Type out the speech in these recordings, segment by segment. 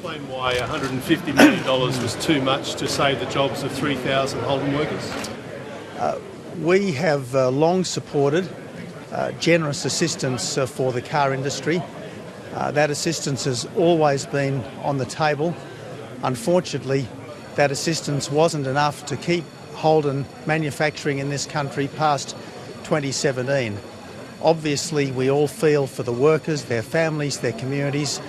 explain why $150 million was too much to save the jobs of 3,000 Holden workers? We have long supported generous assistance for the car industry. That assistance has always been on the table. Unfortunately, that assistance wasn't enough to keep Holden manufacturing in this country past 2017. Obviously, we all feel for the workers, their families, their communities.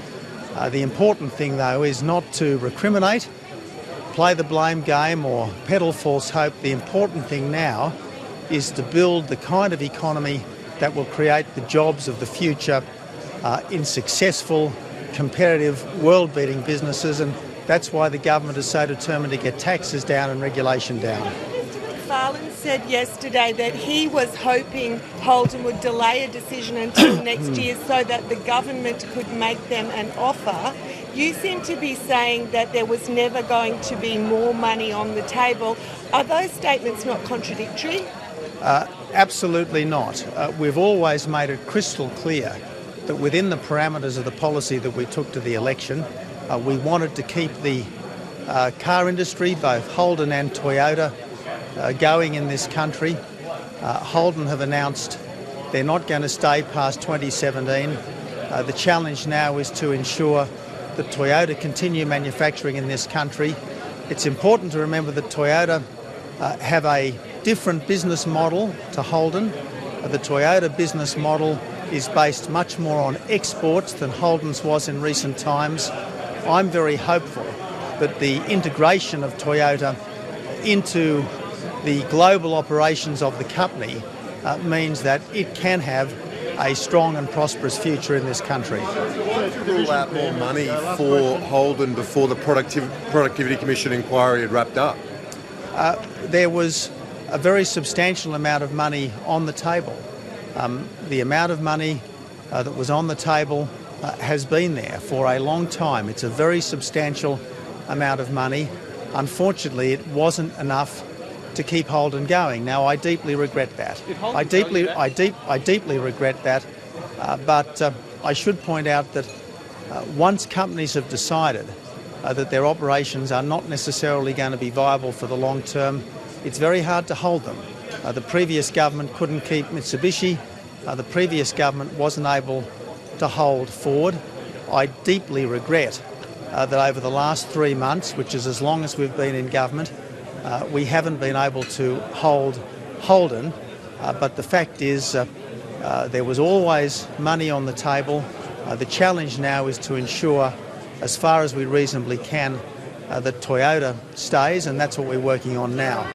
The important thing, though, is not to recriminate, play the blame game or peddle false hope. The important thing now is to build the kind of economy that will create the jobs of the future in successful, competitive, world-beating businesses, and that's why the government is so determined to get taxes down and regulation down. Mr McFarlane said yesterday that he was hoping Holden would delay a decision until next year so that the government could make them an offer. You seem to be saying that there was never going to be more money on the table. Are those statements not contradictory? Absolutely not. We've always made it crystal clear that within the parameters of the policy that we took to the election, we wanted to keep the car industry, both Holden and Toyota, going in this country. Holden have announced they're not going to stay past 2017. The challenge now is to ensure that Toyota continue manufacturing in this country. It's important to remember that Toyota have a different business model to Holden. The Toyota business model is based much more on exports than Holden's was in recent times. I'm very hopeful that the integration of Toyota into the global operations of the company means that it can have a strong and prosperous future in this country. Why did you rule out more money for Holden before the Productivity Commission inquiry had wrapped up? There was a very substantial amount of money on the table. The amount of money that was on the table has been there for a long time. It's a very substantial amount of money. Unfortunately, it wasn't enough to keep Holden going. Now, I deeply regret that. I deeply regret that. But I should point out that once companies have decided that their operations are not necessarily going to be viable for the long term, it's very hard to hold them. The previous government couldn't keep Mitsubishi. The previous government wasn't able to hold Ford. I deeply regret that over the last 3 months, which is as long as we've been in government, we haven't been able to hold Holden. But the fact is there was always money on the table. The challenge now is to ensure, as far as we reasonably can, that Toyota stays, and that's what we're working on now.